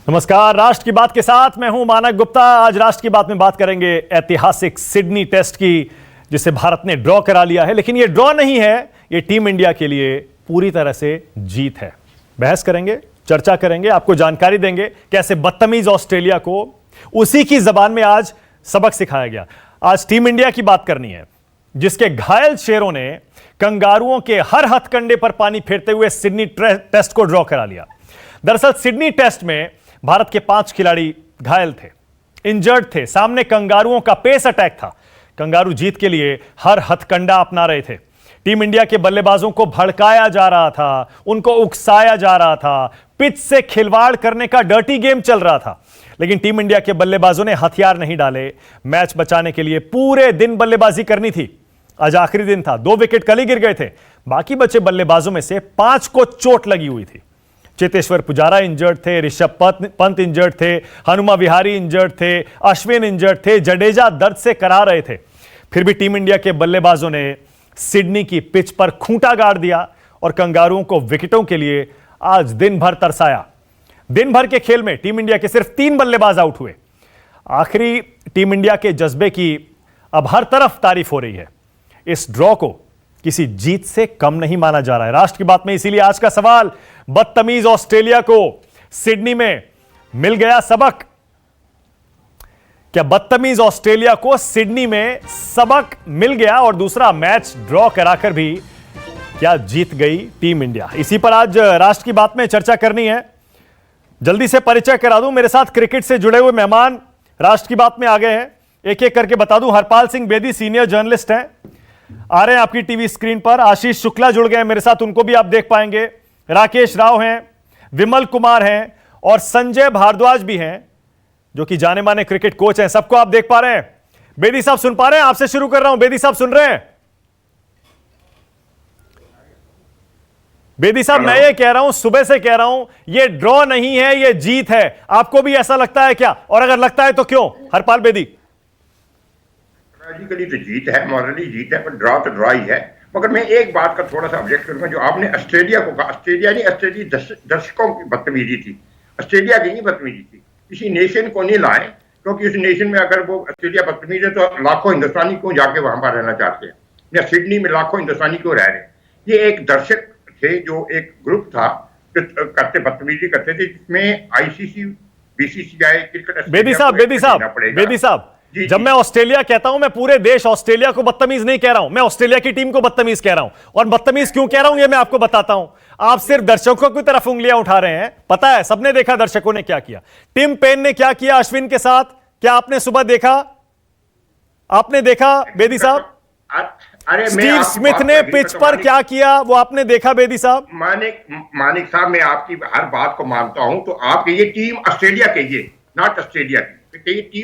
नमस्कार, राष्ट्र की बात के साथ मैं हूं मानक गुप्ता। आज राष्ट्र की बात में बात करेंगे ऐतिहासिक सिडनी टेस्ट की, जिसे भारत ने ड्रॉ करा लिया है। लेकिन यह ड्रॉ नहीं है, यह टीम इंडिया के लिए पूरी तरह से जीत है। बहस करेंगे, चर्चा करेंगे, आपको जानकारी देंगे कैसे बदतमीज ऑस्ट्रेलिया को उसी की जबान में आज सबक सिखाया गया। आज टीम इंडिया की बात करनी है, जिसके घायल शेरों ने कंगारुओं के हर हथकंडे पर पानी फेरते हुए सिडनी टेस्ट को ड्रॉ करा लिया। दरअसल सिडनी टेस्ट में भारत के 5 खिलाड़ी घायल थे, इंजर्ड थे। सामने कंगारुओं का पेस अटैक था। कंगारू जीत के लिए हर हथकंडा अपना रहे थे। टीम इंडिया के बल्लेबाजों को भड़काया जा रहा था, उनको उकसाया जा रहा था, पिच से खिलवाड़ करने का डर्टी गेम चल रहा था। लेकिन टीम इंडिया के बल्लेबाजों ने हथियार नहीं डाले। मैच बचाने के लिए पूरे दिन बल्लेबाजी करनी थी। आज आखिरी दिन था, 2 विकेट कल ही गिर गए थे। बाकी बचे बल्लेबाजों में से 5 को चोट लगी हुई थी। चेतेश्वर पुजारा इंजर्ड थे, ऋषभ पंत इंजर्ड थे, हनुमा विहारी इंजर्ड थे, अश्विन इंजर्ड थे, जडेजा दर्द से करा रहे थे। फिर भी टीम इंडिया के बल्लेबाजों ने सिडनी की पिच पर खूंटा गाड़ दिया और कंगारुओं को विकेटों के लिए आज दिन भर तरसाया। दिन भर के खेल में टीम इंडिया के सिर्फ 3 बल्लेबाज आउट हुए। आखिरी टीम इंडिया के जज्बे की अब हर तरफ तारीफ हो रही है। इस ड्रॉ को किसी जीत से कम नहीं माना जा रहा है। राष्ट्र की बात में इसीलिए आज का सवाल, बदतमीज ऑस्ट्रेलिया को सिडनी में मिल गया सबक। क्या बदतमीज ऑस्ट्रेलिया को सिडनी में सबक मिल गया? और दूसरा, मैच ड्रॉ कराकर भी क्या जीत गई टीम इंडिया? इसी पर आज राष्ट्र की बात में चर्चा करनी है। जल्दी से परिचय करा दूं, मेरे साथ क्रिकेट से जुड़े हुए मेहमान राष्ट्र की बात में आ गए हैं। एक एक करके बता दूं। हरपाल सिंह बेदी सीनियर जर्नलिस्ट हैं, आ रहे हैं आपकी टीवी स्क्रीन पर। आशीष शुक्ला जुड़ गए हैं मेरे साथ, उनको भी आप देख पाएंगे। राकेश राव हैं, विमल कुमार हैं और संजय भारद्वाज भी हैं, जो कि जाने माने क्रिकेट कोच हैं। सबको आप देख पा रहे हैं? बेदी साहब सुन पा रहे हैं? आपसे शुरू कर रहा हूं। बेदी साहब सुन रहे हैं? बेदी साहब, मैं ये कह रहा हूं, सुबह से कह रहा हूं, ये ड्रॉ नहीं है, ये जीत है। आपको भी ऐसा लगता है क्या? और अगर लगता है तो क्यों? हरपाल बेदी। लॉजिकली तो जीत है, मॉरली जीत है, पर ड्रॉ तो ड्रॉ ही है। मगर मैं एक बात का थोड़ा सा ऑब्जेक्ट करूंगा, जो आपने ऑस्ट्रेलिया को कहा, ऑस्ट्रेलिया नहीं, ऑस्ट्रेलिया दर्शकों की बदतमीजी थी, ऑस्ट्रेलिया की नहीं बदतमीजी थी। किसी नेशन को नहीं लाए, क्योंकि उस नेशन में अगर वो ऑस्ट्रेलिया बदतमीज है तो लाखों हिंदुस्तानी क्यों जाके वहां पर रहना चाहते हैं, या सिडनी में लाखों हिंदुस्तानी क्यों रह रहे हैं? ये एक दर्शक थे, जो एक ग्रुप था जो करते बदतमीजी करते थे, जिसमें आईसीसी, बीसीसीआई, क्रिकेट। बेदी साहब, जब मैं ऑस्ट्रेलिया कहता हूं, मैं पूरे देश ऑस्ट्रेलिया को बदतमीज नहीं कह रहा हूं, मैं ऑस्ट्रेलिया की टीम को बदतमीज कह रहा हूं। और बदतमीज क्यों कह रहा हूं, ये मैं आपको बताता हूं। आप सिर्फ दर्शकों की तरफ उंगलियां उठा रहे हैं। पता है, सबने देखा दर्शकों ने क्या किया। टिम पेन ने क्या किया अश्विन के साथ, क्या आपने सुबह देखा? आपने देखा बेदी साहब? स्टीव स्मिथ ने पिच पर क्या किया, वो आपने देखा बेदी साहब? मानिक साहब, मैं आपकी हर बात को मानता हूं, तो आपकी ये टीम ऑस्ट्रेलिया के, ये नॉट ऑस्ट्रेलिया की,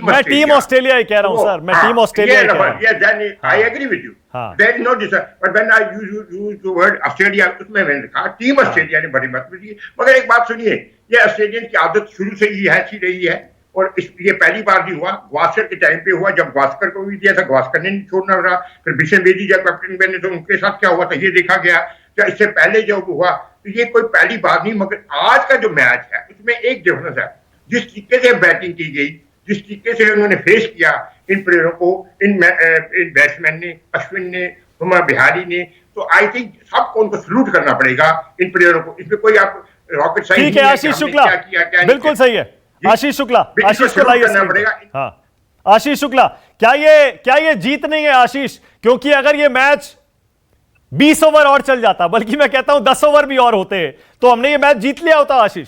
मैं टीम ऑस्ट्रेलिया ही कह रहा हूं सर, मैं टीम ऑस्ट्रेलिया ही कह रहा हूं। I agree with you, there is no difference, but when I use the word Australia, उसमें मैंने कहा टीम ऑस्ट्रेलिया ने बड़ी मत की। मगर एक बात सुनिए, ये ऑस्ट्रेलियन की आदत शुरू से ही ऐसी रही है, और ये पहली बार नहीं हुआ, गावस्कर के टाइम पे हुआ, जब गावस्कर को भी दिया था, गावस्कर ने नहीं छोड़ना रहा। फिर बिशन बेदी जब कैप्टन बने तो उनके साथ क्या हुआ था ये देखा गया। तो इससे पहले जब हुआ, तो ये कोई पहली बार नहीं। मगर आज का जो मैच है उसमें एक डिफरेंस है, जिस तरीके से बैटिंग की गई, जिस तरीके से उन्होंने फेस किया इन प्लेयरों को, इन बैट्समैन ने, अश्विन ने, हुमा बिहारी ने, तो आई थिंक सबको उनको सल्यूट करना पड़ेगा इन प्लेयरों को। इसमें कोई आप रॉकेट साइंस ठीक है। आशीष शुक्ला, बिल्कुल सही है। आशीष शुक्ला, आशीष शुक्ला करना पड़ेगा। हाँ, आशीष शुक्ला, क्या ये जीत नहीं है आशीष? क्योंकि अगर ये मैच 20 ओवर और चल जाता, बल्कि मैं कहता हूं 10 ओवर भी और होते, तो हमने ये मैच जीत लिया होता। आशीष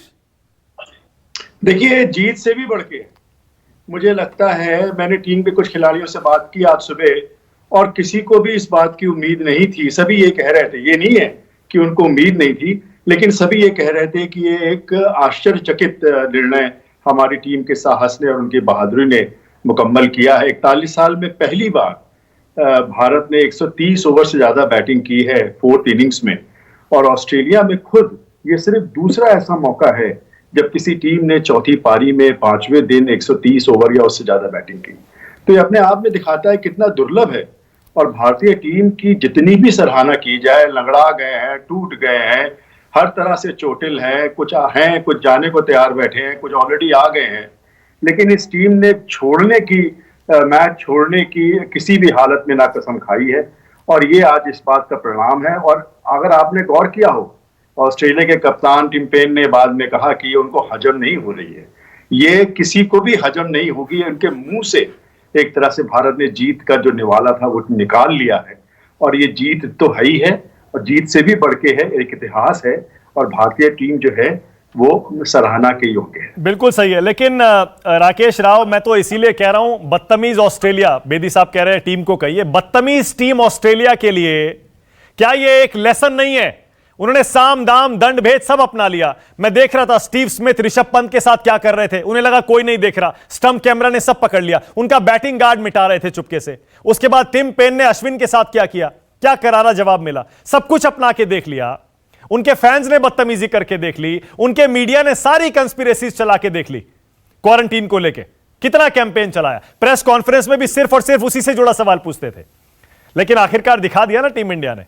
देखिए, जीत से भी बढ़ के मुझे लगता है, मैंने टीम के कुछ खिलाड़ियों से बात की आज सुबह, और किसी को भी इस बात की उम्मीद नहीं थी। सभी ये कह रहे थे, ये नहीं है कि उनको उम्मीद नहीं थी, लेकिन सभी ये कह रहे थे कि ये एक आश्चर्यचकित निर्णय हमारी टीम के साहस ने और उनकी बहादुरी ने मुकम्मल किया है। 41 साल में पहली बार भारत ने 130 ओवर से ज्यादा बैटिंग की है 4th इनिंग्स में, और ऑस्ट्रेलिया में खुद ये सिर्फ दूसरा ऐसा मौका है जब किसी टीम ने चौथी पारी में 5वें दिन 130 ओवर या उससे ज्यादा बैटिंग की। तो ये अपने आप में दिखाता है कितना दुर्लभ है। और भारतीय टीम की जितनी भी सराहना की जाए, लंगड़ा गए हैं, टूट गए हैं, हर तरह से चोटिल हैं, कुछ जाने को तैयार बैठे हैं, कुछ ऑलरेडी आ गए हैं। लेकिन इस टीम ने मैच छोड़ने की किसी भी हालत में ना कसम खाई है, और ये आज इस बात का परिणाम है। और अगर आपने गौर किया हो, ऑस्ट्रेलिया के कप्तान टिम पेन ने बाद में कहा कि ये उनको हजम नहीं हो रही है, ये किसी को भी हजम नहीं होगी। उनके मुंह से एक तरह से भारत ने जीत का जो निवाला था वो निकाल लिया है, और ये जीत तो है ही है, और जीत से भी बढ़ के है, एक इतिहास है, और भारतीय टीम जो है वो सराहना के योग्य है। बिल्कुल सही है। लेकिन राकेश राव, मैं तो इसीलिए कह रहा हूं, बदतमीज ऑस्ट्रेलिया, बेदी साहब कह रहे हैं टीम को कहिए, बदतमीज टीम ऑस्ट्रेलिया के लिए क्या ये एक लेसन नहीं है? उन्होंने साम दाम दंड भेद सब अपना लिया। मैं देख रहा था स्टीव स्मिथ ऋषभ पंत के साथ क्या कर रहे थे, उन्हें लगा कोई नहीं देख रहा, स्टंप कैमरा ने सब पकड़ लिया, उनका बैटिंग गार्ड मिटा रहे थे चुपके से। उसके बाद टिम पेन ने अश्विन के साथ क्या किया, क्या करारा जवाब मिला, सब कुछ अपना के देख लिया। उनके फैंस ने बदतमीजी करके देख ली, उनके मीडिया ने सारी कंस्पिरेसीज चला के देख ली। क्वारंटीन को लेके कितना कैंपेन चलाया, प्रेस कॉन्फ्रेंस में भी सिर्फ और सिर्फ उसी से जुड़ा सवाल पूछते थे। लेकिन आखिरकार दिखा दिया ना टीम इंडिया ने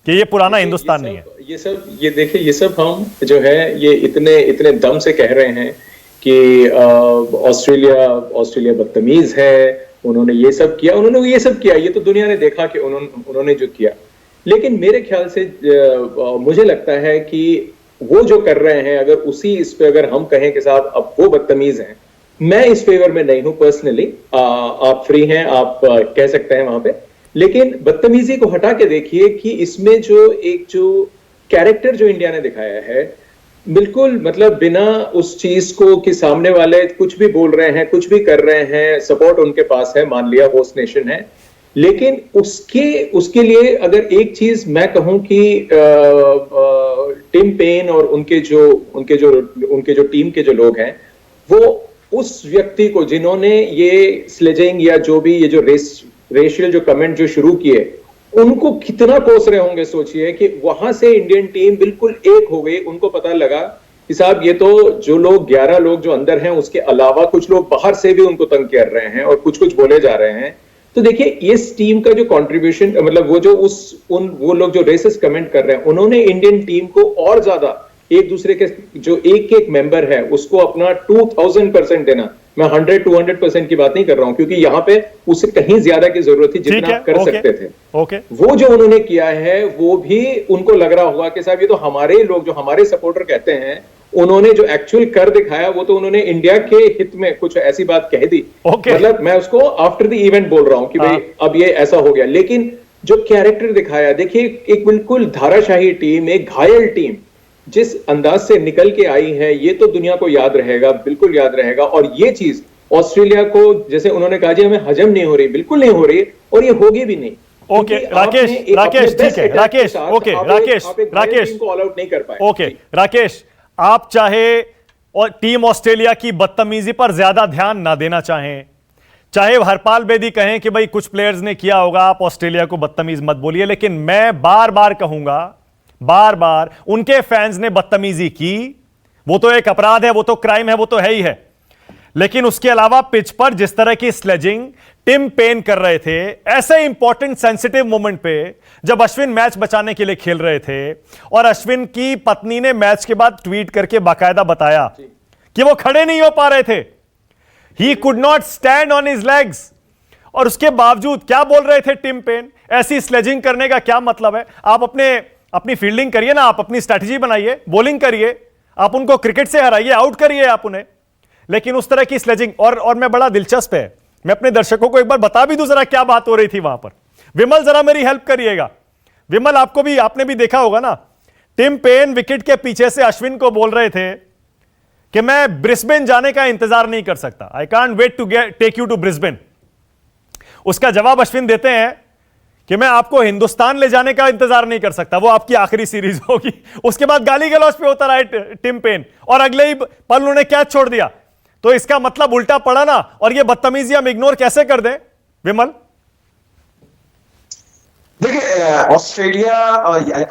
कि ये पुराना हिंदुस्तान नहीं है। ये देखिए, ये सब हम जो है ये इतने दम से कह रहे हैं कि ऑस्ट्रेलिया बदतमीज है, उन्होंने ये सब किया, ये तो दुनिया ने देखा कि उन्होंने जो किया। लेकिन मेरे ख्याल से मुझे लगता है कि वो जो कर रहे हैं, अगर इस पे अगर हम कहें कि साहब अब वो बदतमीज हैं, मैं इस फेवर में नहीं हूं पर्सनली। आप फ्री हैं, आप कह सकते हैं वहां पे, लेकिन बदतमीजी को हटा के देखिए कि इसमें जो कैरेक्टर जो इंडिया ने दिखाया है, बिल्कुल मतलब बिना उस चीज को कि सामने वाले कुछ भी बोल रहे हैं, कुछ भी कर रहे हैं, सपोर्ट उनके पास है, मान लिया होस्ट नेशन है, लेकिन उसके लिए अगर एक चीज मैं कहूं कि टिम पेन और उनके जो टीम के जो लोग हैं, वो उस व्यक्ति को जिन्होंने ये स्लेजिंग या जो भी ये जो रेशियल जो कमेंट जो शुरू किए, उनको कितना कोस रहे होंगे। सोचिए कि वहां से इंडियन टीम बिल्कुल एक हो गई, उनको पता लगा कि साहब ये तो जो लोग 11 लोग जो अंदर हैं, उसके अलावा कुछ लोग बाहर से भी उनको तंग कर रहे हैं और कुछ बोले जा रहे हैं। तो देखिए, इस टीम का जो कंट्रीब्यूशन, मतलब वो लोग जो रेसिस्ट कमेंट कर रहे हैं, उन्होंने इंडियन टीम को और ज्यादा एक दूसरे के जो एक मेंबर है उसको अपना 2000% देना। मैं 100-200% की बात नहीं कर रहा हूं, क्योंकि यहां पे उसे कहीं ज्यादा की जरूरत थी जितना कर सकते थे। वो जो उन्होंने किया है, वो भी उनको लग रहा होगा कि साहब ये तो हमारे लोग, जो हमारे सपोर्टर कहते हैं, उन्होंने जो एक्चुअल कर दिखाया वो तो उन्होंने इंडिया के हित में कुछ ऐसी बात कह दी। मतलब मैं उसको आफ्टर द इवेंट बोल रहा हूं कि भाई अब ये ऐसा हो गया। लेकिन जो कैरेक्टर दिखाया, देखिए एक बिल्कुल धाराशाही टीम, एक घायल टीम जिस अंदाज से निकल के आई है, ये तो दुनिया को याद रहेगा, बिल्कुल याद रहेगा। और ये चीज ऑस्ट्रेलिया को, जैसे उन्होंने कहा जी हमें हजम नहीं हो रही, बिल्कुल नहीं हो रही, और ये होगी भी नहीं। ओके राकेश, ठीक है राकेश, ओके राकेश को ऑल आउट नहीं कर पाए। ओके राकेश, आप चाहे और टीम ऑस्ट्रेलिया की बदतमीजी पर ज्यादा ध्यान ना देना चाहे हरपाल बेदी कहें कि भाई कुछ प्लेयर्स ने किया होगा, आप ऑस्ट्रेलिया को बदतमीज मत बोलिए, लेकिन मैं बार बार कहूंगा, बार उनके फैंस ने बदतमीजी की, वो तो एक अपराध है, वो तो क्राइम है, वो तो है ही है। लेकिन उसके अलावा पिच पर जिस तरह की स्लेजिंग टिम पेन कर रहे थे, ऐसे इंपॉर्टेंट सेंसिटिव मोमेंट पे, जब अश्विन मैच बचाने के लिए खेल रहे थे, और अश्विन की पत्नी ने मैच के बाद ट्वीट करके बाकायदा बताया कि वो खड़े नहीं हो पा रहे थे, he could not stand on his legs, और उसके बावजूद क्या बोल रहे थे टिम पेन, ऐसी स्लेजिंग करने का क्या मतलब है? आप अपनी फील्डिंग करिए ना, आप अपनी स्ट्रैटेजी बनाइए, बॉलिंग करिए, आप उनको क्रिकेट से हराइए, आउट करिए आप उन्हें। लेकिन उस तरह की स्लेजिंग, और मैं बड़ा दिलचस्प है, मैं अपने दर्शकों को एक बार बता भी दूं जरा क्या बात हो रही थी वहां पर। विमल जरा मेरी हेल्प करिएगा। विमल, आपने भी देखा होगा ना, टिम पेन विकेट के पीछे से अश्विन को बोल रहे थे कि मैं ब्रिस्बेन जाने का इंतजार नहीं कर सकता, I can't wait to take you to Brisbane. उसका जवाब अश्विन देते हैं कि मैं आपको हिंदुस्तान ले जाने का इंतजार नहीं कर सकता, वो आपकी आखिरी सीरीज होगी। उसके बाद गाली गलौज पे उतर आए टिम पेन, और अगले ही पल उन्होंने कैच छोड़ दिया। तो इसका मतलब उल्टा पड़ा ना, और ये बदतमीजी हम इग्नोर कैसे कर दें विमल? देखिए, ऑस्ट्रेलिया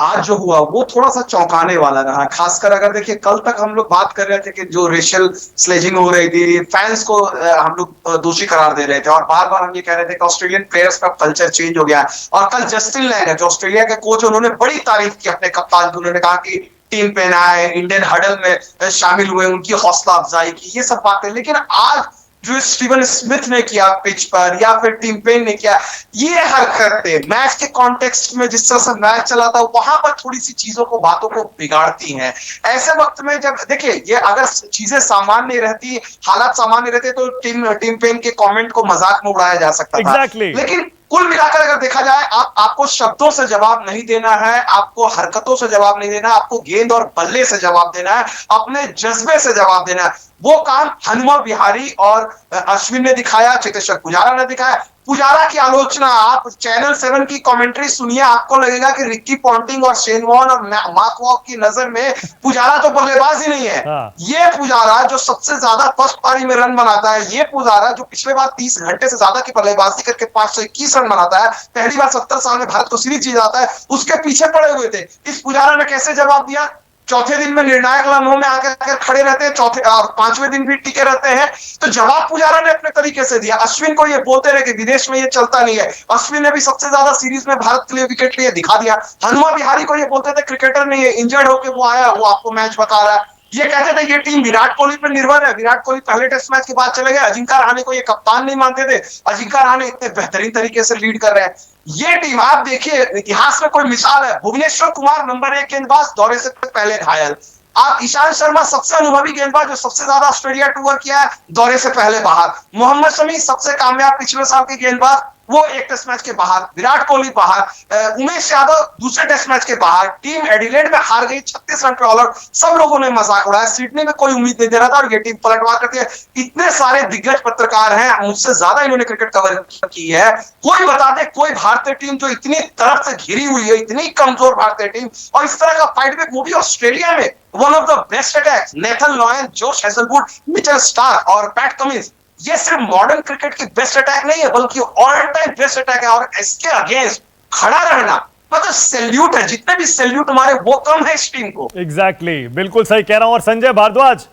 आज जो हुआ वो थोड़ा सा चौंकाने वाला रहा। खासकर अगर देखिए, कल तक हम लोग बात कर रहे थे कि जो रेशियल स्लेजिंग हो रही थी, फैंस को हम लोग दोषी करार दे रहे थे, और बार बार हम ये कह रहे थे कि ऑस्ट्रेलियन प्लेयर्स का कल्चर चेंज हो गया है। और कल जस्टिन लैंगर, जो ऑस्ट्रेलिया के कोच, उन्होंने बड़ी तारीफ की अपने कप्तान की। उन्होंने कहा कि टीम पेन आए, इंडियन हडल में शामिल हुए, उनकी हौसला अफजाई की, ये सब बातें। लेकिन आज जो स्टीवन स्मिथ ने किया पिच पर या फिर टीम पेन ने किया, ये हरकतें मैच के कॉन्टेक्स्ट में जिस तरह से मैच चला था वहां पर थोड़ी सी चीजों को, बातों को बिगाड़ती हैं। ऐसे वक्त में जब देखिए ये अगर चीजें सामान्य रहती, हालात सामान्य रहते तो टीम पेन के कमेंट को मजाक में उड़ाया जा सकता था। लेकिन कुल मिलाकर अगर देखा जाए, आपको शब्दों से जवाब नहीं देना है, आपको हरकतों से जवाब नहीं देना, आपको गेंद और बल्ले से जवाब देना है, अपने जज्बे से जवाब देना है। वो काम हनुमा विहारी और अश्विन ने दिखाया, चेतेश्वर पुजारा ने दिखाया। पुजारा की आलोचना आप चैनल 7 की कमेंट्री सुनिए, आपको लगेगा कि रिक्की पॉन्टिंग और शेन वॉर्न और मार्क वॉक की नजर में पुजारा तो बल्लेबाज ही नहीं है। ये पुजारा जो सबसे ज्यादा फर्स्ट पारी में रन बनाता है, ये पुजारा जो पिछले बार 30 घंटे से ज्यादा की बल्लेबाजी करके 521 रन बनाता है, पहली बार 70 साल में भारत को सीरीज जीत जाता है, उसके पीछे पड़े हुए थे। इस पुजारा ने कैसे जवाब दिया? चौथे दिन में निर्णायक लम्हों में आकर खड़े रहते हैं, चौथे और पांचवें दिन भी टिके रहते हैं। तो जवाब पुजारा ने अपने तरीके से दिया। अश्विन को ये बोलते रहे कि विदेश में ये चलता नहीं है, अश्विन ने भी सबसे ज्यादा सीरीज में भारत के लिए विकेट लिए दिखा दिया। हनुमा विहारी को ये बोलते थे क्रिकेटर नहीं है, इंजर्ड होकर वो आया, वो आपको मैच बता रहा है। ये कहते थे ये टीम विराट कोहली पर निर्भर है, विराट कोहली पहले टेस्ट मैच के बाद चले गए, अजिंक्य रहाणे को ये कप्तान नहीं मानते थे, अजिंक्य रहाणे इतने बेहतरीन तरीके से लीड कर रहे हैं। ये टीम आप देखिए, इतिहास में कोई मिसाल है। भुवनेश्वर कुमार नंबर 1 गेंदबाज, दौरे से पहले घायल। आप ईशांत शर्मा सबसे अनुभवी गेंदबाज जो सबसे ज्यादा ऑस्ट्रेलिया टूर किया है, दौरे से पहले बाहर। मोहम्मद शमी सबसे कामयाब पिछले साल के गेंदबाज, वो एक टेस्ट मैच के बाहर। विराट कोहली बाहर। उमेश यादव दूसरे टेस्ट मैच के बाहर। टीम एडिलेड में हार गई 36 रन पे ऑल आउट। सब लोगों ने मजाक उड़ाया, सिडनी में कोई उम्मीद नहीं दे रहा था और ये टीम पलटवार करती है। इतने सारे दिग्गज पत्रकार हैं, मुझसे ज्यादा इन्होंने क्रिकेट कवर की है। कोई बता दे कोई भारतीय टीम जो इतनी तरफ से घिरी हुई है, इतनी कमजोर भारतीय टीम, और इस तरह का फाइट बैक वो भी ऑस्ट्रेलिया में। One of the best attacks, Nathan lion, Josh Hazlewood, Mitchell Starc और पैट कमिंस। ये सिर्फ मॉडर्न क्रिकेट की बेस्ट अटैक नहीं है, बल्कि ऑल टाइम बेस्ट अटैक है। और इसके अगेंस्ट खड़ा रहना मतलब सैल्यूट है, जितने भी सैल्यूट हमारे वो कम है इस टीम को। एग्जैक्टली, बिल्कुल सही कह रहा हूं। और संजय भारद्वाज,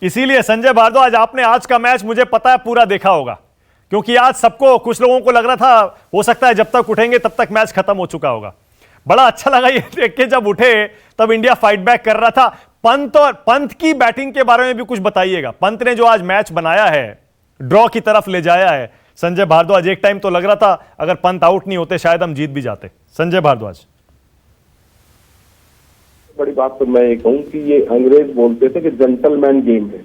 इसीलिए संजय भारद्वाज आपने आज का मैच मुझे पता है पूरा देखा होगा, क्योंकि आज सबको, कुछ लोगों को लग रहा था हो सकता है जब तक उठेंगे तब तक मैच खत्म हो चुका होगा। बड़ा अच्छा लगा ये देख के, जब उठे तब इंडिया फाइट बैक कर रहा था। पंत की बैटिंग के बारे में भी कुछ बताइएगा। पंत ने जो आज मैच बनाया है, ड्रॉ की तरफ ले जाया है। संजय भारद्वाज, एक टाइम तो लग रहा था अगर पंत आउट नहीं होते शायद हम जीत भी जाते। संजय भारद्वाज। बड़ी बात तो मैं ये कहूं कि ये अंग्रेज बोलते थे कि जेंटलमैन गेम है,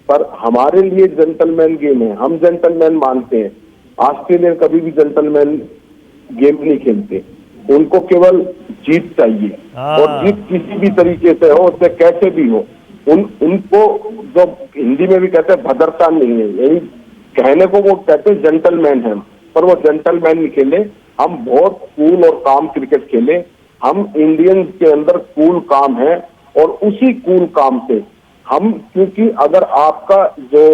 पर हमारे लिए जेंटलमैन गेम है, हम जेंटलमैन मानते हैं। ऑस्ट्रेलियन कभी भी जेंटलमैन गेम नहीं खेलते, उनको केवल जीत चाहिए, और जीत किसी भी तरीके से हो, उससे कैसे भी हो। उनको जो हिंदी में भी कहते हैं भद्रता नहीं है, यही कहने को वो कहते हैं जेंटलमैन है, पर वो जेंटलमैन नहीं खेले। हम बहुत कूल और काम क्रिकेट खेले। हम इंडियंस के अंदर कूल काम है, और उसी कूल काम से हम, क्योंकि अगर आपका जो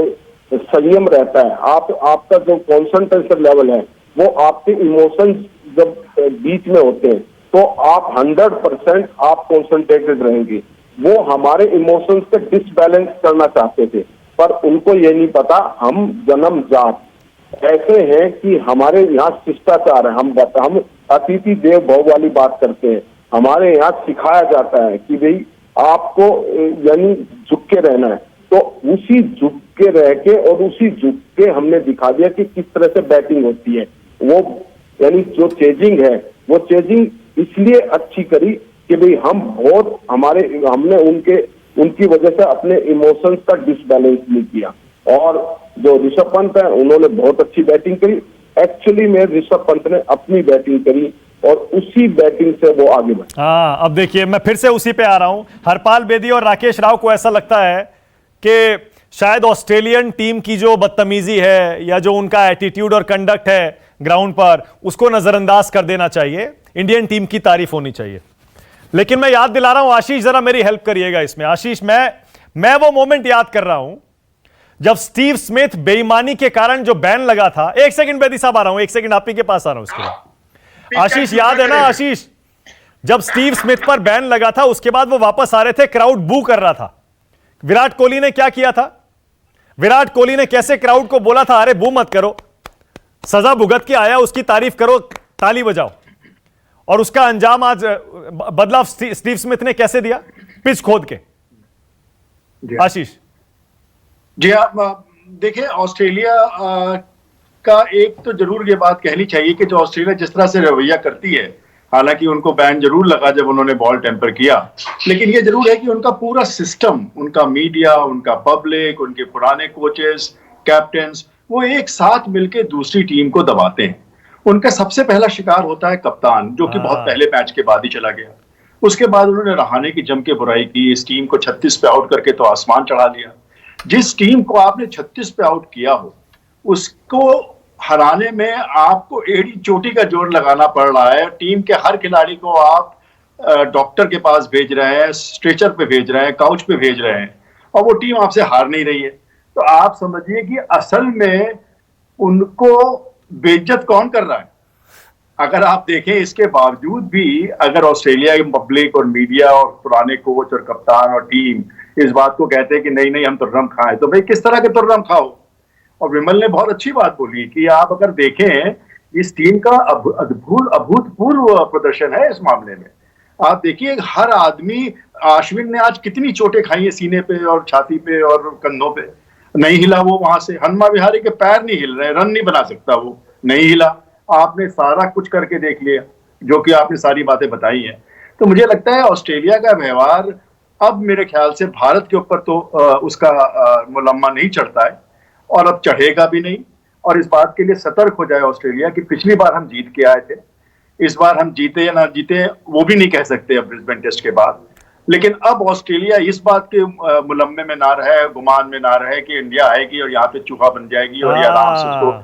संयम रहता है, आपका जो कॉन्सेंट्रेशन लेवल है, वो आपके इमोशंस जब बीच में होते हैं तो आप 100% आप कॉन्सेंट्रेटेड रहेंगे। वो हमारे इमोशंस को डिसबैलेंस करना चाहते थे, पर उनको ये नहीं पता हम जन्मजात ऐसे हैं कि हमारे यहाँ शिष्टाचार है। हम अतिथि देव भव वाली बात करते हैं। हमारे यहाँ सिखाया जाता है कि भाई आपको यानी झुक के रहना है, तो उसी झुक के रह के और उसी झुक के हमने दिखा दिया कि किस तरह से बैटिंग होती है। वो यानी जो चेजिंग है, वो चेजिंग इसलिए अच्छी करी कि भाई हमने उनकी वजह से अपने इमोशंस का डिसबैलेंस नहीं किया। और जो ऋषभ पंत है, उन्होंने बहुत अच्छी बैटिंग करी। एक्चुअली में ऋषभ पंत ने अपनी बैटिंग करी और उसी बैटिंग से वो आगे बढ़े। अब देखिए, मैं फिर से उसी पे आ रहा हूं। हरपाल बेदी और राकेश राव को ऐसा लगता है कि शायद ऑस्ट्रेलियन टीम की जो बदतमीजी है या जो उनका एटीट्यूड और कंडक्ट है ग्राउंड पर, उसको नजरअंदाज कर देना चाहिए, इंडियन टीम की तारीफ होनी चाहिए। लेकिन मैं याद दिला रहा हूं, आशीष जरा मेरी हेल्प करिएगा इसमें। आशीष, मैं वो मोमेंट याद कर रहा हूं जब स्टीव स्मिथ बेईमानी के कारण जो बैन लगा था। एक सेकंड बेदी साहब, आ रहा हूं, एक सेकंड आप ही के पास आ रहा हूं इसके बाद। आशीष, याद है ना आशीष, जब स्टीव स्मिथ पर बैन लगा था उसके बाद वो वापस आ रहे थे, क्राउड बू कर रहा था। विराट कोहली ने क्या किया था? विराट कोहली ने कैसे क्राउड को बोला था, अरे बू मत करो, सजा भुगत के आया, उसकी तारीफ करो, ताली बजाओ। और उसका अंजाम आज बदलाव स्टीव स्मिथ ने कैसे दिया? पिच खोद के। आशीष जी हाँ, देखिए ऑस्ट्रेलिया का एक तो जरूर ये बात कहनी चाहिए कि जो ऑस्ट्रेलिया जिस तरह से रवैया करती है, हालांकि उनको बैन जरूर लगा जब उन्होंने बॉल टेम्पर किया, लेकिन ये जरूर है कि उनका पूरा सिस्टम, उनका मीडिया, उनका पब्लिक, उनके पुराने कोचेस, कैप्टन्स, वो एक साथ मिलकर दूसरी टीम को दबाते हैं। उनका सबसे पहला शिकार होता है कप्तान, जो कि बहुत पहले मैच के बाद ही चला गया। उसके बाद उन्होंने रहाणे की जम के बुराई की, इस टीम को 36 पे आउट करके तो आसमान चढ़ा लिया। जिस टीम को आपने 36 पे आउट किया हो, उसको हराने में आपको एड़ी चोटी का जोर लगाना पड़ रहा है। टीम के हर खिलाड़ी को आप डॉक्टर के पास भेज रहे हैं, स्ट्रेचर पे भेज रहे हैं, काउच पे भेज रहे हैं, और वो टीम आपसे हार नहीं रही है। तो आप समझिए कि असल में उनको बेइज्जत कौन कर रहा है। अगर आप देखें, इसके बावजूद भी अगर ऑस्ट्रेलिया की पब्लिक और मीडिया और पुराने कोच और कप्तान और टीम इस बात को कहते हैं कि नहीं नहीं हम तुर्रम खाएं, तो भाई किस तरह के तुर्रम खाओ। और विमल ने बहुत अच्छी बात बोली कि आप अगर देखें, इस टीम का अभूतपूर्व प्रदर्शन है इस मामले में। आप देखिए, हर आदमी, अश्विन ने आज कितनी चोटें खाई है सीने पे और छाती पे और कंधों पे, नहीं हिला वो वहां से। हनुमा विहारी के पैर नहीं हिल रहे, रन नहीं बना सकता वो, नहीं हिला। आपने सारा कुछ करके देख लिया, जो कि आपने सारी बातें बताई हैं। तो मुझे लगता है ऑस्ट्रेलिया का व्यवहार अब मेरे ख्याल से भारत के ऊपर तो उसका मुलम्मा नहीं चढ़ता है, और अब चढ़ेगा भी नहीं। और इस बात के लिए सतर्क हो जाए ऑस्ट्रेलिया कि पिछली बार हम जीत के आए थे, इस बार हम जीते या ना जीते वो भी नहीं कह सकते अब ब्रिस्बेन टेस्ट के बाद। लेकिन अब ऑस्ट्रेलिया इस बात के मुलम्मे में ना रहे, गुमान में ना रहे कि इंडिया आएगी और यहाँ पे चूहा बन जाएगी और ये आराम से उसको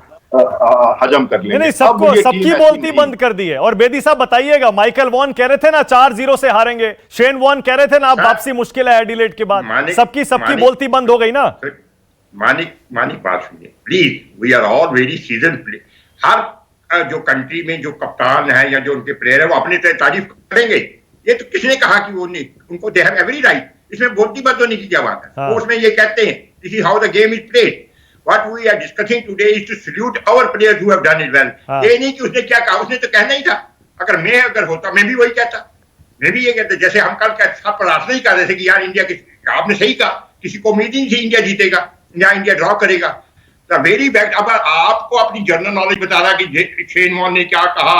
हजम कर लेंगे। नहीं, सबकी बोलती बंद कर दी है। और बेदी साहब बताइएगा, माइकल वॉन कह रहे थे ना 4-0 से हारेंगे, शेन वॉन कह रहे थे ना अब वापसी मुश्किल है एडिलेड के बाद, सबकी बोलती बंद हो गई ना। मानिक बात सुनिए please, we are all very season play. हर जो कंट्री में जो कप्तान है या जो उनके प्लेयर है वो अपनी तारीफ करेंगे। ये तो किसने कहा कि वो नहीं, उनको दे हैव एवरी राइट, इसमें बोलती बंद होने की क्या बात है। वो उसमें ये कहते हैं this is how the game is played. What we are discussing today is to salute our players who have done it well. ये नहीं कि उसने क्या कहा, उसने तो कहना ही था। अगर होता मैं भी वही कहता, मैं भी ये कहता। जैसे हम कल साथ प्रार्थना ही कर रहे थे कि यार इंडिया आपने सही कहा, किसी को उम्मीद ही नहीं थी इंडिया जीतेगा या इंडिया ड्रॉ करेगा। The very back. अब आपको अपनी जनरल नॉलेज बता रहा कि शेन वॉन ने क्या कहा,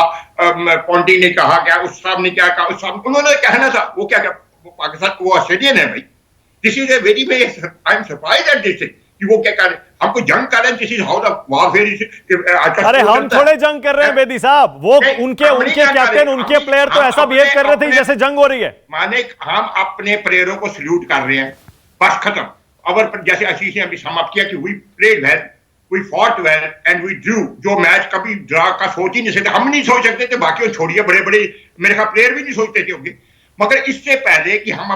पॉन्टी ने कहा क्या, उस साहब ने क्या कहा, उस साहब उन्होंने कहना था, वो क्या पाकिस्तान वो ऑस्ट्रेलियन है भाई। This is a very I am surprised at this कि वो क्या कर रहे हैं, हमको जंग कर रहे हैं, this is how the warfare is. अरे हम थोड़े जंग कर रहे हैं बेदी साहब, वो उनके कैप्टन, उनके प्लेयर तो ऐसा बिहेव कर रहे थे जैसे जंग हो रही है। माने हम अपने प्लेयरों को सल्यूट कर रहे हैं, बस खत्म। और जैसे आशीष ने अभी समाप्त किया कि we played well, we fought well and we drew. जो मैच कभी ड्रा का सोच ही नहीं सकते, हम नहीं सोच सकते थे, बाकी छोड़िए बड़े बड़े मेरे ख्याल प्लेयर भी नहीं सोचते थे होंगे। मगर इससे पहले कि हम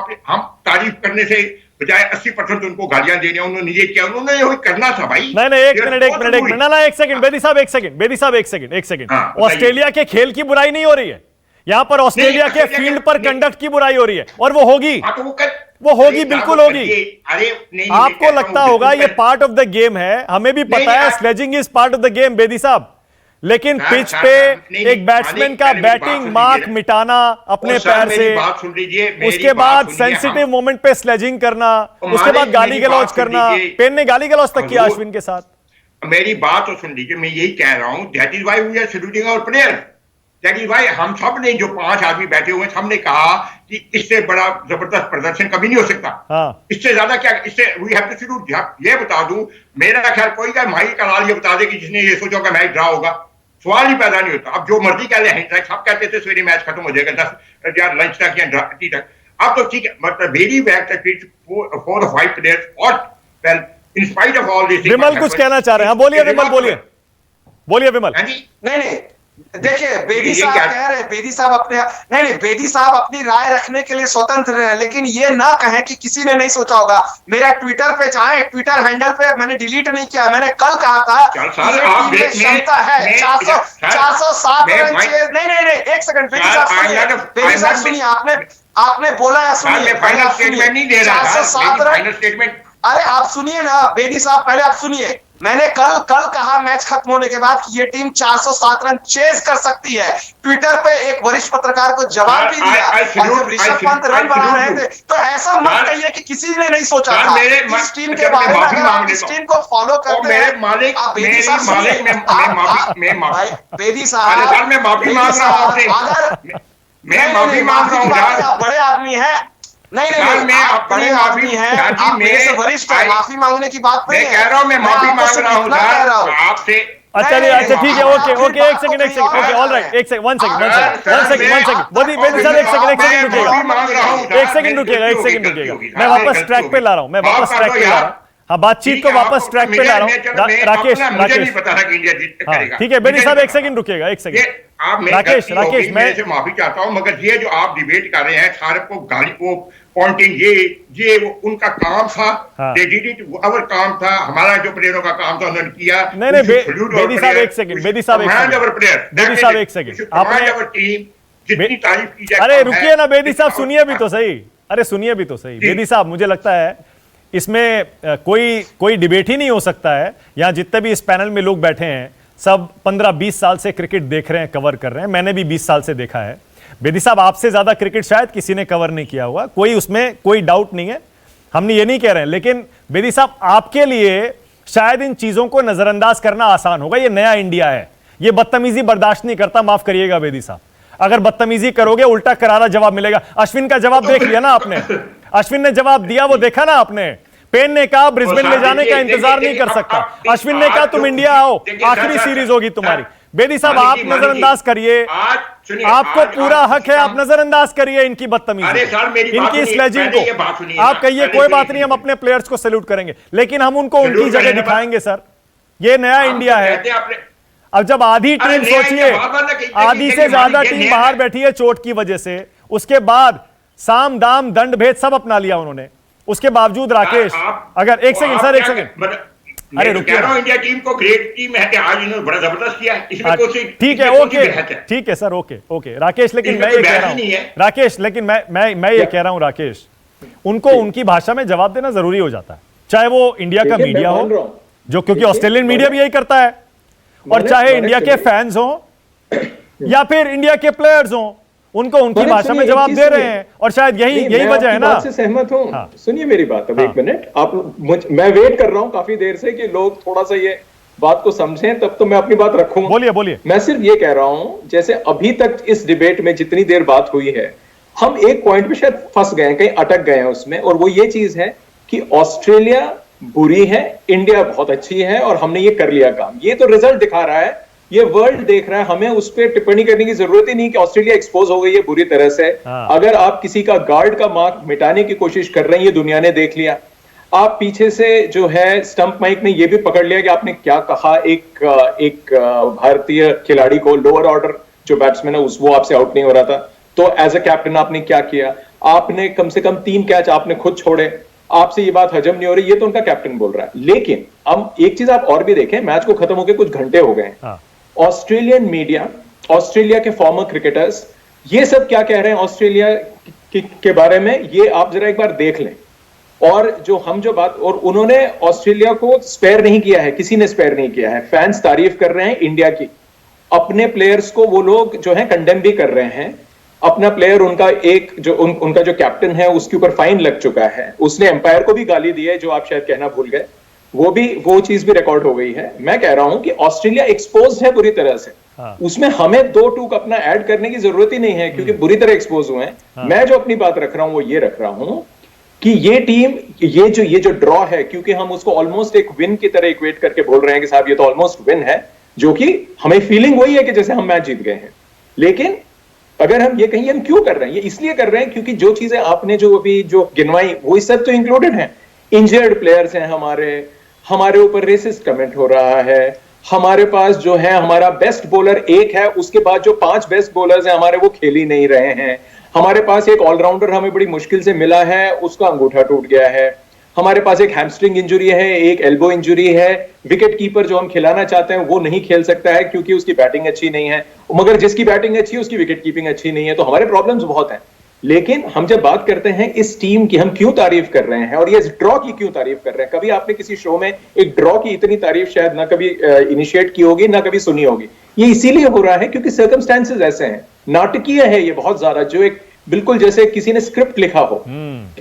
तारीफ करने से बजाय 80% उनको गालियां देने, उन्होंने ये किया, उन्होंने ये करना था भाई। नहीं एक मिनट ना एक सेकंड बेदी साहब, एक सेकंड। ऑस्ट्रेलिया के खेल की बुराई नहीं हो रही है यहां पर, ऑस्ट्रेलिया के फील्ड पर कंडक्ट की बुराई हो रही है, और वो होगी, वो होगी, बिल्कुल होगी। आपको लगता होगा ये पार्ट ऑफ द गेम है, हमें भी पता है sledging is part of the game Bedi साहब, लेकिन पिच पे एक बैट्समैन का बैटिंग मार्क मिटाना अपने पैर से, उसके बाद सेंसिटिव मोमेंट पे स्लेजिंग करना, उसके बाद गाली गलौज करना, पेन ने गाली गलौज तक किया अश्विन के साथ। मेरी बात तो सुन लीजिए, मैं यही कह रहा हूं, that is why we are saluting our players, that is why हम सब ने, जो 5 आदमी बैठे हुए, सबने कहा कि इससे बड़ा जबरदस्त प्रदर्शन कभी नहीं हो सकता। इससे ज्यादा क्या, इससे वी हैव टू सैल्यूट। ये बता दूं, मेरा ख्याल कोई का माही का लाल ये बता दे कि जिसने ये सोचा कि मैच ड्रा होगा, सवाल ही पैदा नहीं होता। अब जो मर्जी कह ले, सब कहते थे सवेरे मैच खत्म हो जाएगा 10 या लंच तक या टी तक। अब तो ठीक है, मतलब वेरी बैक तक 4 or 5 players fought well in spite of all this। विमल कुछ कहना चाह रहे हैं, बोलिए विमल, बोलिए विमल। नहीं देखिए, बेदी साहब कह रहे हैं, बेदी साहब अपने नहीं बेदी साहब अपनी राय रखने के लिए स्वतंत्र हैं, लेकिन ये ना कहें कि किसी ने नहीं सोचा होगा। मेरा ट्विटर पे जाएं, ट्विटर हैंडल पे मैंने डिलीट नहीं किया, मैंने कल कहा था क्षमता है 407 रन। नहीं एक सेकंड, बेदी साहब सुनिए, आपने बोला है, सुनिए 407 रन। अरे आप सुनिए ना बेदी साहब, पहले आप सुनिए, मैंने कल कहा मैच खत्म होने के बाद कि ये टीम 407 रन चेज कर सकती है। ट्विटर पे एक वरिष्ठ पत्रकार को जवाब भी दिया। और जब ऋषभ पंत रन बना रहे थे तो ऐसा मत कहिए कि किसी ने नहीं सोचा था इस टीम के बारे में। अगर आप इस टीम को फॉलो करते हैं, आप बेदी साहब, मैं माफी मांग रहा हूं आपसे, मैं माफी मांग रहा हूं। आप बड़े आदमी हैं, नहीं आप बड़े आदमी हैं, आप मेरे से वरिष्ठ हैं, माफी मांगने की बात नहीं है। मैं कह रहा हूं, मैं माफी मांग रहा हूं आपसे। अच्छा ठीक है, ओके, एक सेकंड, ओके, ऑल राइट, एक सेकंड, वन सेकंड, बेदी साहब, एक सेकंड रुकिएगा, मैं वापस ट्रैक पे ला रहा हूँ, हाँ, बातचीत को वापस ट्रैक पे ला रहा हूँ। राकेश, हाँ ठीक है, बेदी साहब एक सेकंड रुकिएगा, राकेश, मैं माफी चाहता हूं, मगर ये जो आप डिबेट कर रहे हैं सारे को गाली को पॉइंटिंग, ये उनका काम था, अवर काम था, हमारा जो प्लेयरों का काम था उन्होंने किया। नहीं, बेदी साहब एक सेकंड, आपने जितनी तारीफ की जाए। अरे रुकिए ना बेदी साहब, सुनिए भी तो सही, बेदी साहब, मुझे लगता है इसमें कोई डिबेट ही नहीं हो सकता है। यहां जितने भी इस पैनल में लोग बैठे हैं सब 15-20 साल से क्रिकेट देख रहे हैं, कवर कर रहे हैं, मैंने भी 20 साल से देखा है। बेदी साहब, आपसे ज्यादा क्रिकेट शायद किसी ने कवर नहीं किया होगा, उसमें कोई डाउट नहीं है, हम ये नहीं कह रहे हैं। लेकिन बेदी साहब, आपके लिए शायद इन चीजों को नजरअंदाज करना आसान होगा। ये नया इंडिया है, ये बदतमीजी बर्दाश्त नहीं करता, माफ करिएगा बेदी साहब, अगर बदतमीजी करोगे उल्टा करारा जवाब मिलेगा। अश्विन का जवाब देख लिया ना आपने, अश्विन ने जवाब दिया, वो देखा ना आपने। पेन ने कहा ब्रिस्बेन ले जाने का इंतजार नहीं कर सकता, अश्विन ने कहा तुम इंडिया आओ, आखिरी सीरीज होगी तुम्हारी। बेदी साहब, आप नजरअंदाज करिए, आपको पूरा हक है, आप नजरअंदाज करिए इनकी बदतमीजी, इनकी स्लेजिंग को। आप कहिए कोई बात नहीं, हम अपने प्लेयर्स को सैल्यूट करेंगे, लेकिन हम उनको उनकी जगह दिखाएंगे सर। ये नया इंडिया है। अब जब आधी टीम, सोचिए आधी से ज्यादा टीम बाहर बैठी है चोट की वजह से, उसके बाद साम दाम दंड भेद सब अपना लिया उन्होंने, उसके बावजूद राकेश, अगर एक सेकंड सर, एक सेकंड, अरे रुकिए, इंडिया टीम को ग्रेट टीम है, आज इन्होंने बड़ा जबरदस्त किया, इसमें कोई ठीक है, ओके, ठीक है सर, ओके राकेश, लेकिन मैं ये कह रहा हूं राकेश, लेकिन मैं ये कह रहा हूं राकेश, उनको उनकी भाषा में जवाब देना जरूरी हो जाता है, चाहे वो इंडिया का मीडिया हो, जो क्योंकि ऑस्ट्रेलियन मीडिया भी यही करता है, और चाहे इंडिया के फैंस हो या फिर इंडिया के प्लेयर्स हो, उनको उनकी भाषा में जवाब दे रहे हैं, और शायद यही वजह है ना। से सहमत हूं। हाँ। सुनिए मेरी बात, अब एक मिनट, मैं वेट कर रहा हूं काफी देर से कि लोग थोड़ा सा ये बात को समझें, तब तो मैं अपनी बात रखूं। बोलिए। मैं सिर्फ ये कह रहा हूं, जैसे अभी तक इस डिबेट में जितनी देर बात हुई है, हम एक पॉइंट पे शायद फंस गए हैं, कहीं अटक गए हैं उसमें, और वो ये चीज है कि ऑस्ट्रेलिया बुरी है, इंडिया बहुत अच्छी है, और हमने ये कर लिया काम। ये तो रिजल्ट दिखा रहा है, ये वर्ल्ड देख रहा है, हमें उस पर टिप्पणी करने की जरूरत ही नहीं कि ऑस्ट्रेलिया एक्सपोज हो गई है बुरी तरह से। अगर आप किसी का गार्ड का मार्क मिटाने की कोशिश कर रहे हैं, ये दुनिया ने देख लिया। आप पीछे से जो है स्टंप माइक ने ये भी पकड़ लिया कि आपने क्या कहा, एक भारतीय खिलाड़ी को, लोअर ऑर्डर जो बैट्समैन है वो आपसे आउट नहीं हो रहा था, तो एज अ कैप्टन आपने क्या किया, आपने कम से कम 3 कैच आपने खुद छोड़े, आपसे ये बात हजम नहीं हो रही, ये तो उनका कैप्टन बोल रहा है। लेकिन अब एक चीज आप और भी देखें, मैच को खत्म होकर कुछ घंटे हो गए, ऑस्ट्रेलियन मीडिया, ऑस्ट्रेलिया के फॉर्मर क्रिकेटर्स, ये सब क्या कह रहे हैं ऑस्ट्रेलिया के बारे में, ये आप जरा एक बार देख लें। और जो बात, और उन्होंने ऑस्ट्रेलिया को स्पेयर नहीं किया है, किसी ने स्पेयर नहीं किया है। फैंस तारीफ कर रहे हैं इंडिया की, अपने प्लेयर्स को वो लोग जो है कंडेम भी कर रहे हैं। अपना प्लेयर, उनका उनका जो कैप्टन है उसके ऊपर फाइन लग चुका है, उसने एम्पायर को भी गाली दी है, जो आप शायद कहना भूल गए, वो चीज भी रिकॉर्ड हो गई है। मैं कह रहा हूं कि ऑस्ट्रेलिया एक्सपोज है बुरी तरह से, उसमें हमें 2 टूक अपना ऐड करने की जरूरत ही नहीं है, क्योंकि बुरी तरह एक्सपोज हुए हैं। मैं जो अपनी बात रख रहा हूं वो ये रख रहा हूं कि ये टीम, ये जो ड्रॉ है, क्योंकि हम उसको ऑलमोस्ट एक विन की तरह इक्वेट करके बोल रहे हैं कि साहब ये तो ऑलमोस्ट विन है, जो कि हमें फीलिंग वही है कि जैसे हम मैच जीत गए हैं। लेकिन अगर हम ये कहीं, हम क्यों कर रहे हैं, ये इसलिए कर रहे हैं क्योंकि जो चीजें आपने जो अभी जो गिनवाई, वो सब तो इंक्लूडेड है। इंजर्ड प्लेयर्स हैं हमारे ऊपर रेसिस्ट कमेंट हो रहा है, हमारे पास जो है हमारा बेस्ट बॉलर एक है, उसके बाद जो 5 बेस्ट बॉलर्स हैं हमारे, वो खेल ही नहीं रहे हैं। हमारे पास एक ऑलराउंडर हमें बड़ी मुश्किल से मिला है, उसका अंगूठा टूट गया है। हमारे पास एक हैमस्ट्रिंग इंजरी है, एक एल्बो इंजरी है। विकेट कीपर जो हम खिलाना चाहते हैं वो नहीं खेल सकता है क्योंकि उसकी बैटिंग अच्छी नहीं है, मगर जिसकी बैटिंग अच्छी है उसकी विकेट कीपिंग अच्छी नहीं है। तो हमारे प्रॉब्लम्स बहुत हैं। लेकिन हम जब बात करते हैं इस टीम की, हम क्यों तारीफ कर रहे हैं और ये ड्रॉ की क्यों तारीफ कर रहे हैं? कभी आपने किसी शो में एक ड्रॉ की इतनी तारीफ शायद ना कभी इनिशिएट की होगी, ना कभी सुनी होगी। ये इसीलिए हो रहा है क्योंकि सर्कमस्टेंसेस ऐसे हैं, नाटकीय है ये बहुत ज्यादा, जो एक बिल्कुल जैसे किसी ने स्क्रिप्ट लिखा हो।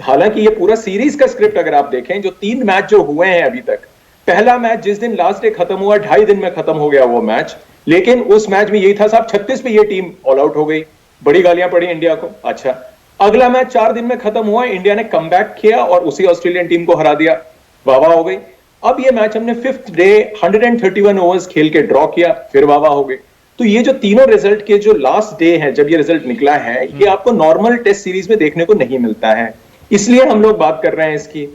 हालांकि ये पूरा सीरीज का स्क्रिप्ट अगर आप देखें, जो 3 मैच जो हुए हैं अभी तक, पहला मैच जिस दिन लास्ट डे खत्म हुआ 2.5 दिन में खत्म हो गया वो मैच, लेकिन उस मैच में यही था साहब 36 पे ये टीम ऑल आउट हो गई, बड़ी गालियां पड़ी इंडिया को। अच्छा, अगला मैच 4 दिन में खत्म हुआ, इंडिया ने कमबैक किया और उसी ऑस्ट्रेलियन टीम को हरा दिया, वाह वाह हो गई। अब ये मैच हमने 5th डे 131 ओवर्स खेल के ड्रॉ किया, फिर वाह वाह हो गई। तो ये जो तीनों रिजल्ट के जो लास्ट डे है जब ये रिजल्ट निकला है, ये आपको नॉर्मल टेस्ट सीरीज में देखने को नहीं मिलता है, इसलिए हम लोग बात कर रहे हैं इसकी।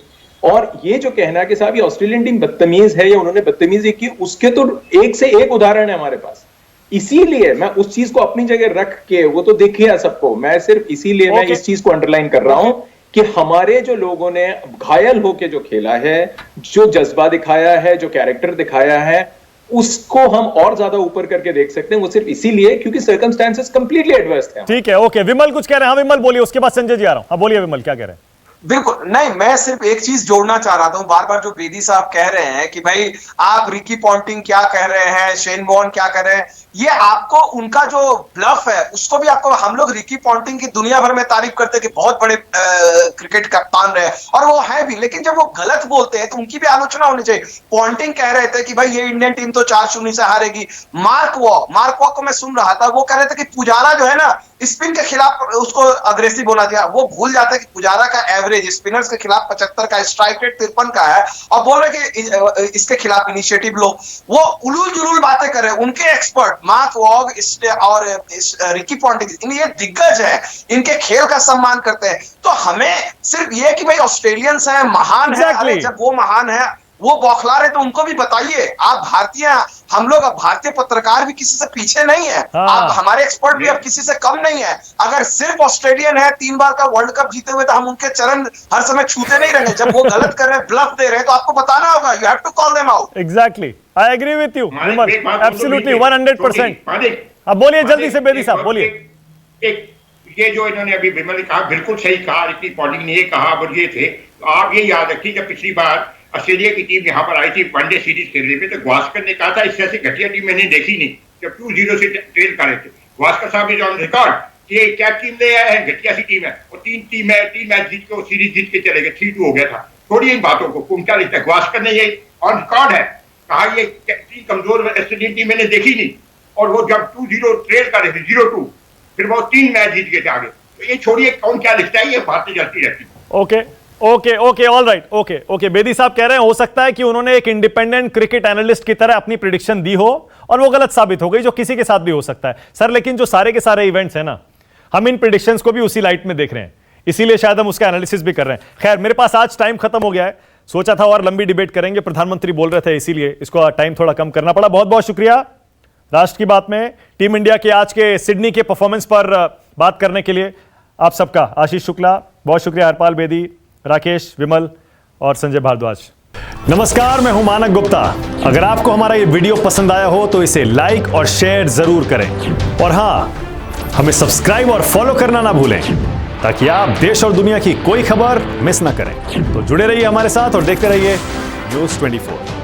और ये जो कहना कि साहब ये ऑस्ट्रेलियन टीम बदतमीज है या उन्होंने बदतमीजी की, उसके तो एक से एक उदाहरण है हमारे पास। इसीलिए मैं उस चीज को अपनी जगह रख के, वो तो दिख गया सबको, मैं सिर्फ इसीलिए मैं इस चीज को अंडरलाइन कर रहा हूं कि हमारे जो लोगों ने घायल होके जो खेला है, जो जज्बा दिखाया है, जो कैरेक्टर दिखाया है, उसको हम और ज्यादा ऊपर करके देख सकते हैं। वो सिर्फ इसीलिए क्योंकि सर्कमस्टेंसेस कंप्लीटली एडवर्स थे। ठीक है, ओके, विमल कुछ कह रहे हैं? हाँ विमल बोलिए, उसके बाद संजय जी आ रहा हूं। हाँ बोलिए विमल, क्या कह रहे हैं? बिल्कुल नहीं, मैं सिर्फ एक चीज जोड़ना चाह रहा था। बार बार जो बेदी साहब कह रहे हैं कि भाई आप रिकी पॉन्टिंग क्या कह रहे हैं, शेन वॉर्न क्या कह रहे हैं, ये आपको उनका जो ब्लफ है उसको भी आपको, हम लोग रिकी पॉन्टिंग की दुनिया भर में तारीफ करते हैं कि बहुत बड़े क्रिकेट कप्तान रहे, और वो है भी, लेकिन जब वो गलत बोलते हैं तो उनकी भी आलोचना होनी चाहिए। पॉन्टिंग कह रहे थे कि भाई ये इंडियन टीम तो 4-0 से हारेगी। मार्क वॉक को मैं सुन रहा था, वो कह रहे थे कि पुजारा जो है ना स्पिन के खिलाफ उसको अग्रेसिव होना चाहिए। वो भूल जाता है कि पुजारा का एवरेज स्पिनर्स के खिलाफ 75 का, स्ट्राइक रेट 53 का है, और बोल रहे कि इसके खिलाफ इनिशिएटिव लो। वो उलूल जुलूल बातें कर रहे हैं। उनके एक्सपर्ट मार्क वॉग और रिकी पॉन्टिंग, ये दिग्गज है, इनके खेल का सम्मान करते हैं। तो हमें सिर्फ ये कि भाई ऑस्ट्रेलियंस हैं, महान है, अरे जब वो महान है, वो बौखला रहे तो उनको भी बताइए। आप भारतीय, हम लोग अब भारतीय पत्रकार भी किसी से पीछे नहीं है। आप हमारे एक्सपर्ट भी अब किसी से कम नहीं है। अगर सिर्फ ऑस्ट्रेलियन है, 3 बार का वर्ल्ड कप जीते हुए, तो हम उनके चरण हर समय छूते नहीं रहेंगे। जब वो गलत कर रहे हैं, ब्लफ दे रहे हैं, तो आपको बताना होगा, you have to call them out. Exactly, I agree with you Vimal, absolutely 100%। अब बोलिए जल्दी से बेदी साहब, बोलिए। एक ये जो इन्होंने अभी विमल ने कहा, बिल्कुल सही कहा, रिकी पॉन्टिंग ने ये कहा, और ये थे। तो आप ये याद रखिए, जब पिछली बार ऑस्ट्रेलिया की टीम यहाँ पर आई थी वनडे सीरीज खेलने में, तो गावस्कर ने कहा था इससे ऐसी घटिया टीम मैंने देखी नहीं, जब 2-0 से ट्रेल कर रहे थे। गावस्कर साहब ने ऑन रिकॉर्ड कि ये क्या टीम ले आए हैं, घटिया सी टीम है, और 3 मैच जीत के वो सीरीज जीत के चले गए, 3-2 हो गया था। थोड़ी इन बातों को उनका लिखता है, गावस्कर ने ये ऑन रिकॉर्ड है, कहा ये कमजोर ऑस्ट्रेलियन टीम मैंने देखी नहीं। और वो जब 2-0 ट्रेल कर रहे थे, 0-2, फिर वो 3 मैच जीत गए थे आगे। तो ये छोड़िए कौन क्या लिखता है, ये बातें चलती रहती है। Okay, all right, okay. Bedi साहब कह रहे हैं हो सकता है कि उन्होंने एक इंडिपेंडेंट क्रिकेट एनालिस्ट की तरह अपनी प्रेडिक्शन दी हो और वो गलत साबित हो गई, जो किसी के साथ भी हो सकता है सर। लेकिन जो सारे के सारे इवेंट्स हैं ना, हम इन प्रेडिक्शंस को भी उसी लाइट में देख रहे हैं, इसीलिए शायद हम उसका एनालिसिस भी कर रहे हैं। खैर, मेरे पास आज टाइम खत्म हो गया है, सोचा था और लंबी डिबेट करेंगे, प्रधानमंत्री बोल रहे थे, इसीलिए इसको टाइम थोड़ा कम करना पड़ा। बहुत बहुत शुक्रिया राष्ट्र की बात में टीम इंडिया के आज के सिडनी के परफॉर्मेंस पर बात करने के लिए आप सबका। आशीष शुक्ला, बहुत शुक्रिया, हरपाल बेदी, राकेश, विमल और संजय भारद्वाज। नमस्कार, मैं हूं मानक गुप्ता। अगर आपको हमारा ये वीडियो पसंद आया हो तो इसे लाइक और शेयर जरूर करें, और हां, हमें सब्सक्राइब और फॉलो करना ना भूलें, ताकि आप देश और दुनिया की कोई खबर मिस ना करें। तो जुड़े रहिए हमारे साथ और देखते रहिए न्यूज़ 24।